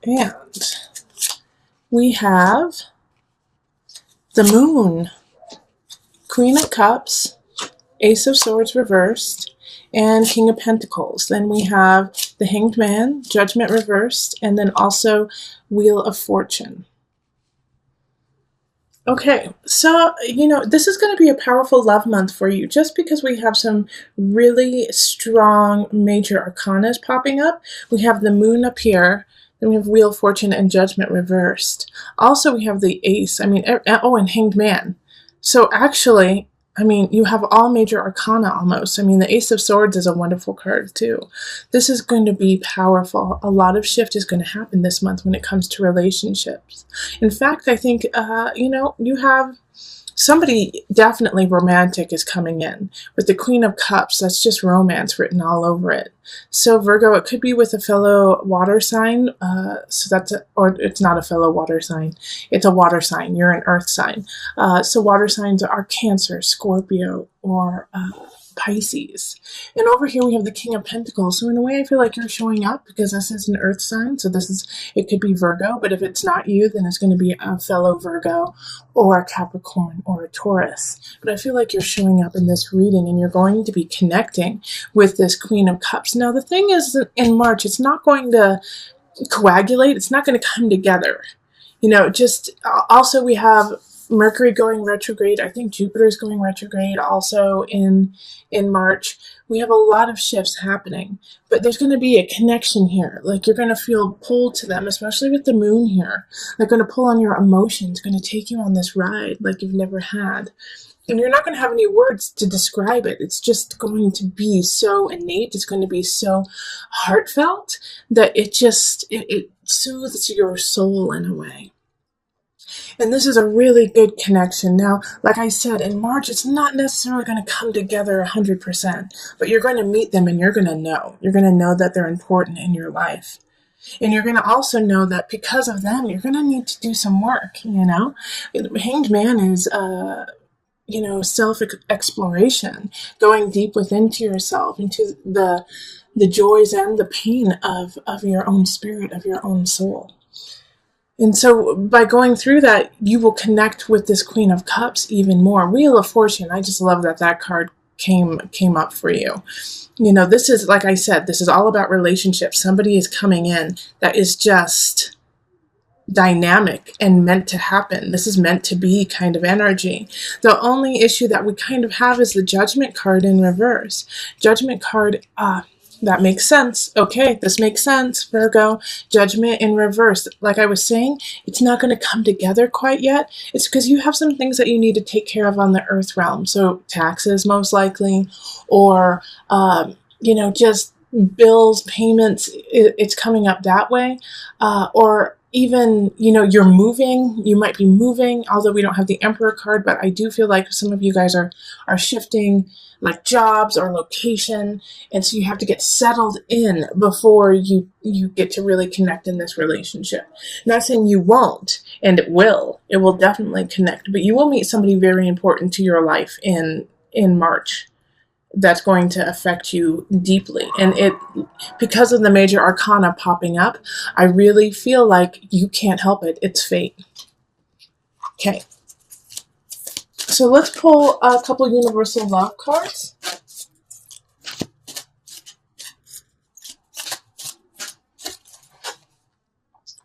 And we have the Moon, Queen of Cups, Ace of Swords reversed, and King of Pentacles. Then we have the Hanged Man, Judgment reversed, and then also Wheel of Fortune. Okay, so, this is going to be a powerful love month for you just because we have some really strong major arcanas popping up. We have the Moon up here, then we have Wheel of Fortune and Judgment reversed. Also, we have the Ace, and Hanged Man. So actually, you have all major arcana almost. The Ace of Swords is a wonderful card too. This is going to be powerful. A lot of shift is going to happen this month when it comes to relationships. In fact, I think, you have somebody definitely romantic is coming in. With the Queen of Cups, that's just romance written all over it. So Virgo, it could be with a fellow water sign. Or it's not a fellow water sign. It's a water sign. You're an earth sign. So water signs are Cancer, Scorpio, or Pisces. And over here we have the King of Pentacles. So in a way I feel like you're showing up because this is an earth sign. So it could be Virgo, but if it's not you, then it's going to be a fellow Virgo or a Capricorn or a Taurus. But I feel like you're showing up in this reading and you're going to be connecting with this Queen of Cups. Now the thing is that in March, it's not going to coagulate. It's not going to come together. Also we have Mercury going retrograde. I think Jupiter's going retrograde also in March. We have a lot of shifts happening, but there's going to be a connection here. Like you're going to feel pulled to them, especially with the Moon here. They're going to pull on your emotions, going to take you on this ride like you've never had. And you're not going to have any words to describe it. It's just going to be so innate. It's going to be so heartfelt that it soothes your soul in a way. And this is a really good connection. Now, like I said, in March, it's not necessarily going to come together 100%, but you're going to meet them and you're going to know. You're going to know that they're important in your life. And you're going to also know that because of them, you're going to need to do some work, Hanged Man is, self-exploration, going deep within to yourself, into the joys and the pain of your own spirit, of your own soul. And so by going through that, you will connect with this Queen of Cups even more. Wheel of Fortune, I just love that card came up for you. This is, like I said, this is all about relationships. Somebody is coming in that is just dynamic and meant to happen. This is meant to be kind of energy. The only issue that we kind of have is the Judgment card in reverse. Judgment card, that makes sense. Okay, this makes sense, Virgo. Judgment in reverse. Like I was saying, it's not going to come together quite yet. It's because you have some things that you need to take care of on the earth realm. So taxes, most likely, or, just bills, payments. It's coming up that way. Or even, you're moving. You might be moving, although we don't have the Emperor card, but I do feel like some of you guys are shifting, like jobs or location, and so you have to get settled in before you get to really connect in this relationship. Not saying you won't, and it will definitely connect, but you will meet somebody very important to your life in March that's going to affect you deeply. And because of the major arcana popping up, I really feel like you can't help it. It's fate. Okay. So let's pull a couple universal love cards.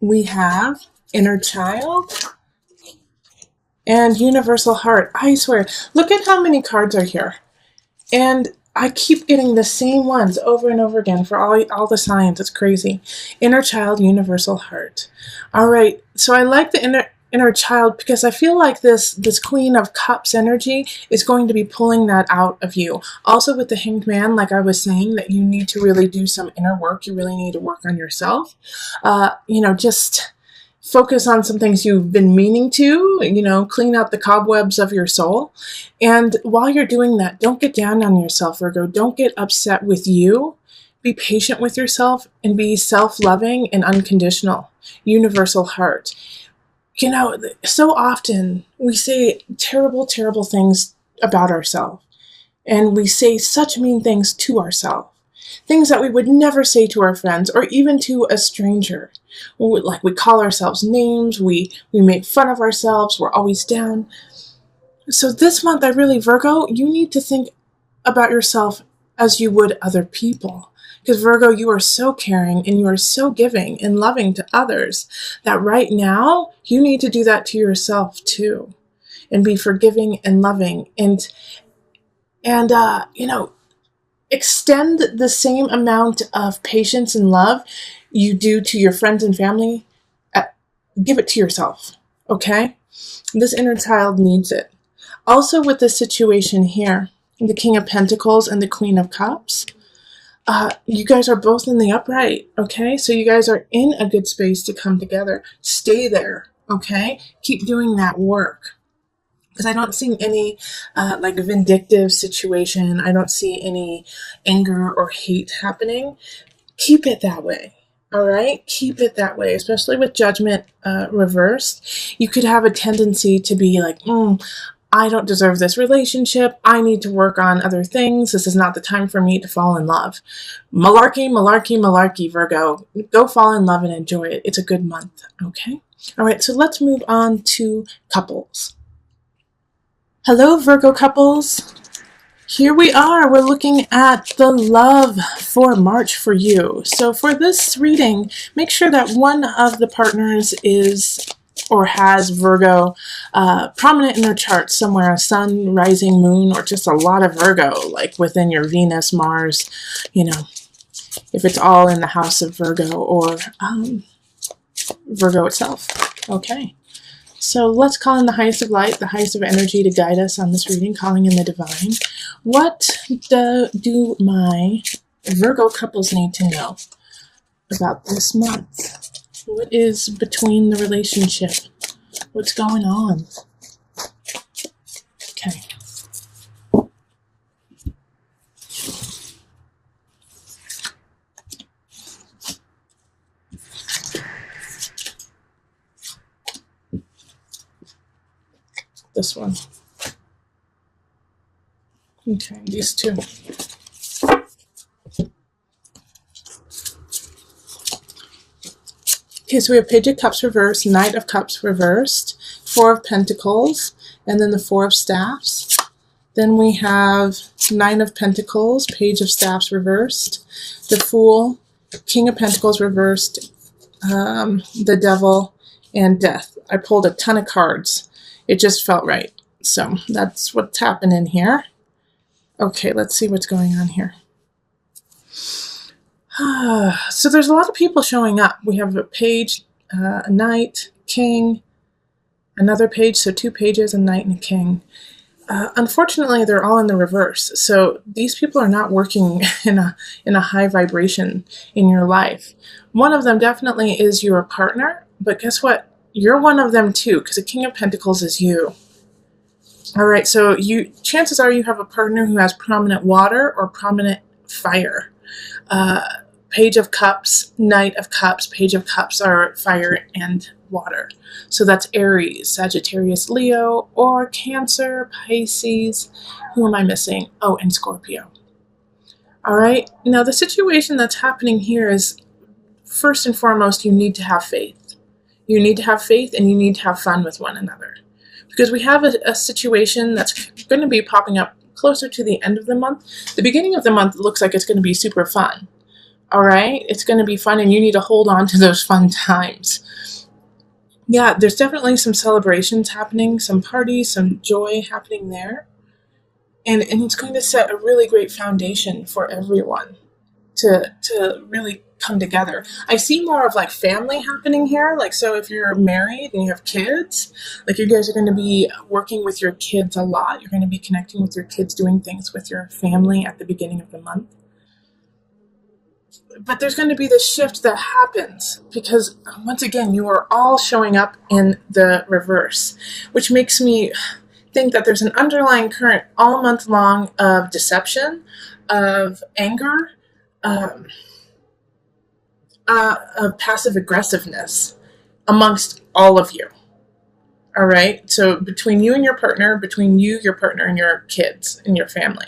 We have Inner Child and Universal Heart. I swear, look at how many cards are here. And I keep getting the same ones over and over again for all the signs. It's crazy. Inner Child, Universal Heart. All right, so I like the Inner Child because I feel like this Queen of Cups energy is going to be pulling that out of you. Also with the Hanged Man, like I was saying, that you need to really do some inner work. You really need to work on yourself. Just focus on some things you've been meaning to, clean out the cobwebs of your soul. And while you're doing that, don't get down on yourself, Virgo. Don't get upset with you. Be patient with yourself and be self-loving and unconditional. Universal Heart. So often we say terrible, terrible things about ourselves. And we say such mean things to ourselves. Things that we would never say to our friends or even to a stranger. Like we call ourselves names, we make fun of ourselves, we're always down. So this month, Virgo, you need to think about yourself as you would other people. Because Virgo, you are so caring and you are so giving and loving to others that right now you need to do that to yourself too, and be forgiving and loving and extend the same amount of patience and love you do to your friends and family. Give it to yourself, okay? This inner child needs it. Also, with this situation here, the King of Pentacles and the Queen of Cups, you guys are both in the upright, okay? So you guys are in a good space to come together. Stay there, okay? Keep doing that work. Because I don't see any vindictive situation. I don't see any anger or hate happening. Keep it that way. All right? Keep it that way, especially with judgment reversed. You could have a tendency to be like, I don't deserve this relationship. I need to work on other things. This is not the time for me to fall in love. Malarkey, malarkey, malarkey, Virgo. Go fall in love and enjoy it. It's a good month, okay? All right, so let's move on to couples. Hello, Virgo couples. Here we are. We're looking at the love for March for you. So for this reading, make sure that one of the partners is or has Virgo prominent in their chart somewhere, a sun, rising, moon, or just a lot of Virgo, like within your Venus, Mars, if it's all in the house of Virgo or Virgo itself. Okay. So let's call in the highest of light, the highest of energy to guide us on this reading, calling in the divine. What do my Virgo couples need to know about this month? What is between the relationship? What's going on? Okay. This one. Okay, these two. Okay, so we have Page of Cups reversed, Knight of Cups reversed, Four of Pentacles, and then the Four of Staffs. Then we have Nine of Pentacles, Page of Staffs reversed, the Fool, King of Pentacles reversed, the Devil, and Death. I pulled a ton of cards. It just felt right. So that's what's happening here. Okay, let's see what's going on here. So there's a lot of people showing up. We have a page, a knight, king, another page, so two pages, a knight and a king. Unfortunately, they're all in the reverse. So these people are not working in a high vibration in your life. One of them definitely is your partner, but guess what? You're one of them too, because the King of Pentacles is you. All right, so chances are you have a partner who has prominent water or prominent fire. Page of Cups, Knight of Cups, Page of Cups are fire and water. So that's Aries, Sagittarius, Leo, or Cancer, Pisces. Who am I missing? Oh, and Scorpio. All right, now the situation that's happening here is, first and foremost, you need to have faith. You need to have faith and you need to have fun with one another. Because we have a situation that's going to be popping up closer to the end of the month. The beginning of the month looks like it's going to be super fun. All right? It's going to be fun and you need to hold on to those fun times. Yeah, there's definitely some celebrations happening, some parties, some joy happening there. And it's going to set a really great foundation for everyone to really come together. I see more of like family happening here. Like, so if you're married and you have kids, like you guys are going to be working with your kids a lot. You're going to be connecting with your kids, doing things with your family at the beginning of the month. But there's going to be this shift that happens because once again, you are all showing up in the reverse, which makes me think that there's an underlying current all month long of deception, of anger, of passive aggressiveness amongst all of you. All right. So between you and your partner, between you, your partner, and your kids and your family.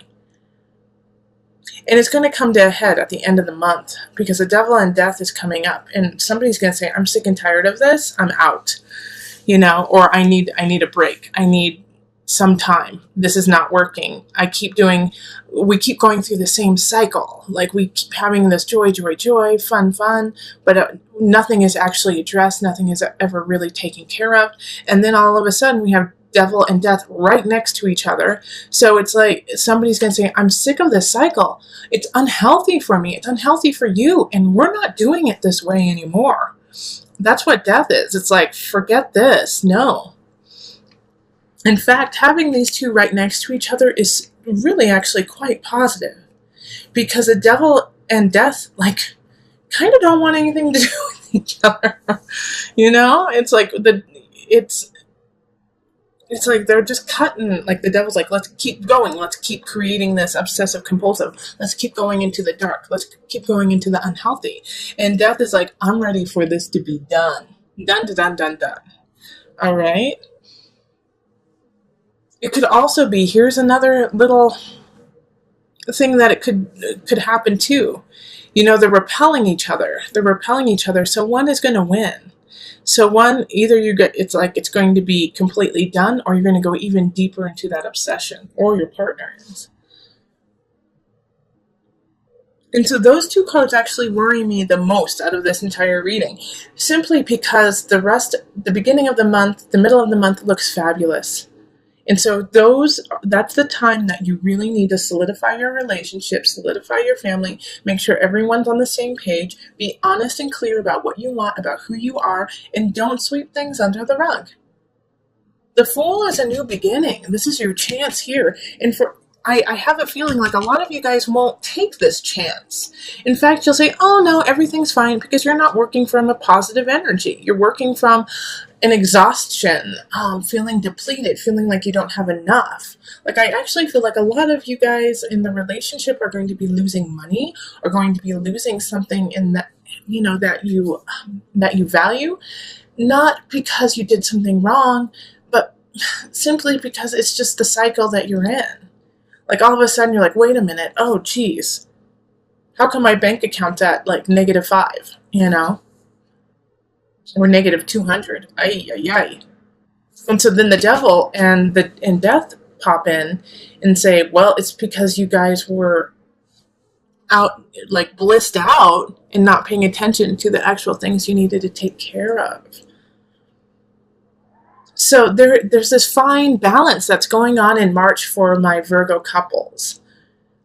And it's going to come to a head at the end of the month because the devil and death is coming up. And somebody's going to say, I'm sick and tired of this. I'm out, or I need a break. I need some time. This is not working. We keep going through the same cycle. Like we keep having this joy, fun, but nothing is actually addressed. Nothing is ever really taken care of. And then all of a sudden we have devil and death right next to each other. So it's like somebody's going to say, I'm sick of this cycle. It's unhealthy for me. It's unhealthy for you. And we're not doing it this way anymore. That's what death is. It's like, forget this. No. In fact, having these two right next to each other is really actually quite positive because the devil and death, like, kind of don't want anything to do with each other. It's like it's like they're just cutting, like the devil's like, let's keep going. Let's keep creating this obsessive compulsive. Let's keep going into the dark. Let's keep going into the unhealthy. And death is like, I'm ready for this to be done. Done. All right. It could also be, here's another little thing that it could happen too. They're repelling each other. So one is going to win. So one, either it's going to be completely done, or you're going to go even deeper into that obsession, or your partner is. And so those two cards actually worry me the most out of this entire reading, simply because the beginning of the month, the middle of the month looks fabulous. And so that's the time that you really need to solidify your relationship, solidify your family, make sure everyone's on the same page, be honest and clear about what you want, about who you are, and don't sweep things under the rug. The Fool is a new beginning. This is your chance here. And I have a feeling like a lot of you guys won't take this chance. In fact, you'll say, oh no, everything's fine, because you're not working from a positive energy. You're working from an exhaustion, feeling depleted, feeling like you don't have enough. Like, I actually feel like a lot of you guys in the relationship are going to be losing money, or going to be losing something in that, that you value, not because you did something wrong, but simply because it's just the cycle that you're in. Like, all of a sudden you're like, wait a minute, oh geez, how come my bank account's at like -5, or -200? Ay. And so then the devil and death pop in and say, well, it's because you guys were out, like blissed out, and not paying attention to the actual things you needed to take care of. So there's this fine balance that's going on in March for my Virgo couples,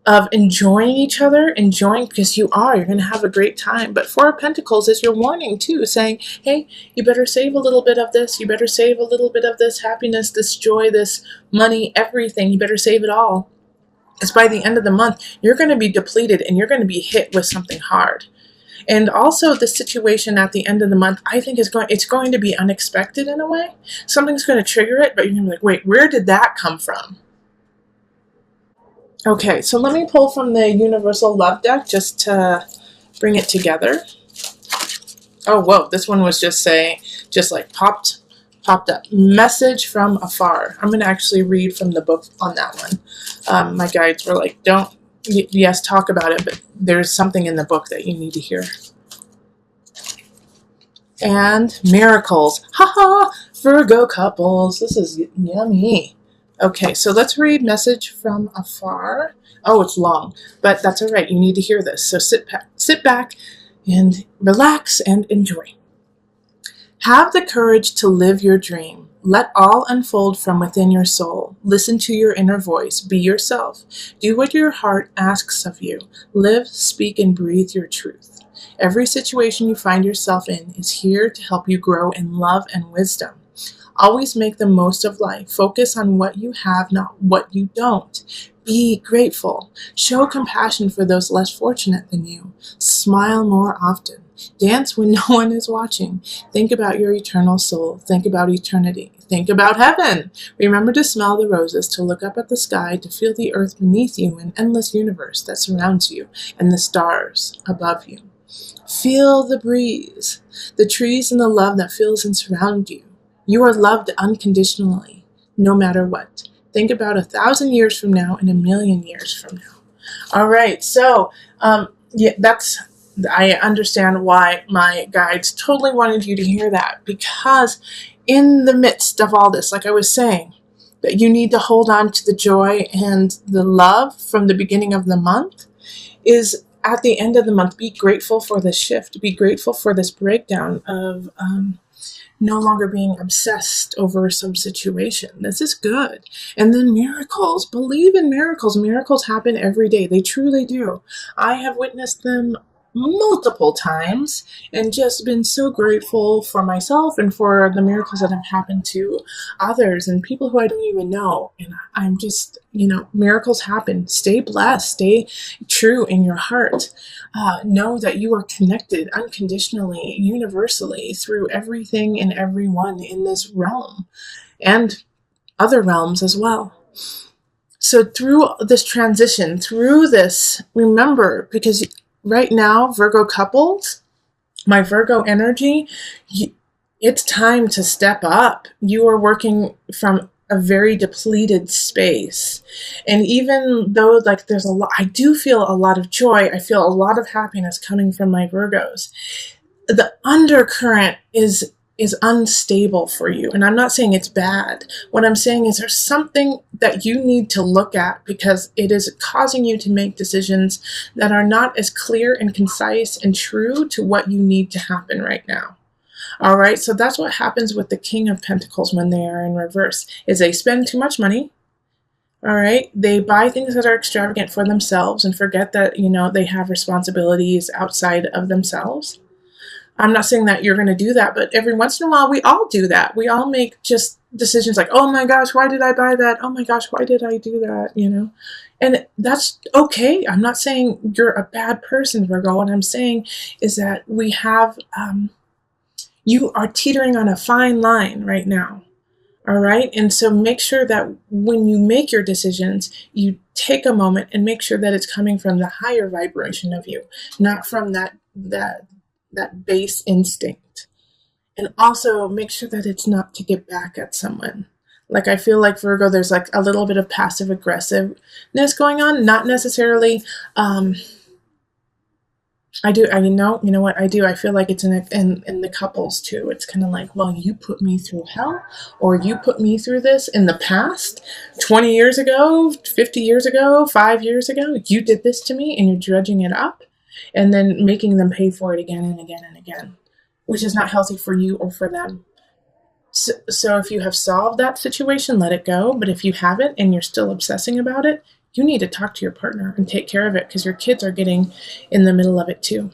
of enjoying each other, because you're going to have a great time. But Four of Pentacles is your warning too, saying, hey, you better save a little bit of this. You better save a little bit of this happiness, this joy, this money, everything. You better save it all. Because by the end of the month, you're going to be depleted and you're going to be hit with something hard. And also the situation at the end of the month, I think it's going to be unexpected in a way. Something's going to trigger it, but you're going to be like, wait, where did that come from? Okay, so let me pull from the Universal Love deck just to bring it together. Oh, whoa, this one was just popped up. Message from afar. I'm going to actually read from the book on that one. My guides were like, yes, talk about it, but there's something in the book that you need to hear. And miracles. Haha, Virgo couples. This is yummy. Okay, so let's read Message from Afar. Oh, it's long, but that's all right. You need to hear this. So sit back and relax and enjoy. Have the courage to live your dream. Let all unfold from within your soul. Listen to your inner voice. Be yourself. Do what your heart asks of you. Live, speak, and breathe your truth. Every situation you find yourself in is here to help you grow in love and wisdom. Always make the most of life. Focus on what you have, not what you don't. Be grateful. Show compassion for those less fortunate than you. Smile more often. Dance when no one is watching. Think about your eternal soul. Think about eternity. Think about heaven. Remember to smell the roses, to look up at the sky, to feel the earth beneath you, an endless universe that surrounds you, and the stars above you. Feel the breeze, the trees, and the love that fills and surrounds you. You are loved unconditionally, no matter what. Think about 1,000 years from now and 1,000,000 years from now. All right. So, yeah, I understand why my guides totally wanted you to hear that, because in the midst of all this, like I was saying, that you need to hold on to the joy and the love from the beginning of the month is at the end of the month, be grateful for this shift, be grateful for this breakdown of, no longer being obsessed over some situation. This is good. And then miracles. Believe in miracles. Miracles happen every day. They truly do. I have witnessed them multiple times and just been so grateful for myself and for the miracles that have happened to others and people who I don't even know. And I'm just, miracles happen. Stay blessed. Stay true in your heart. Know that you are connected unconditionally, universally through everything and everyone in this realm and other realms as well. So through this transition, through this, remember, because right now, Virgo couples, my Virgo energy, it's time to step up. You are working from a very depleted space. And even though there's a lot, I do feel a lot of joy. I feel a lot of happiness coming from my Virgos. The undercurrent is unstable for you. And I'm not saying it's bad. What I'm saying is there's something that you need to look at, because it is causing you to make decisions that are not as clear and concise and true to what you need to happen right now. All right, so that's what happens with the King of Pentacles when they are in reverse, is they spend too much money. All right, they buy things that are extravagant for themselves and forget that, they have responsibilities outside of themselves. I'm not saying that you're going to do that, but every once in a while, we all do that. We all make just decisions like, oh my gosh, why did I buy that? Oh my gosh, why did I do that? And that's okay. I'm not saying you're a bad person, Virgo. What I'm saying is that we have, you are teetering on a fine line right now. All right. And so make sure that when you make your decisions, you take a moment and make sure that it's coming from the higher vibration of you, not from that base instinct. And also make sure that it's not to get back at someone. Like, I feel like Virgo, there's like a little bit of passive aggressiveness going on, not necessarily, I do. You know what I do? I feel like it's in the couples too. It's kind of like, well, you put me through hell, or you put me through this in the past, 20 years ago, 50 years ago, 5 years ago. You did this to me, and you're dredging it up, and then making them pay for it again and again and again, which is not healthy for you or for them. So if you have solved that situation, let it go. But if you haven't and you're still obsessing about it, you need to talk to your partner and take care of it, because your kids are getting in the middle of it too.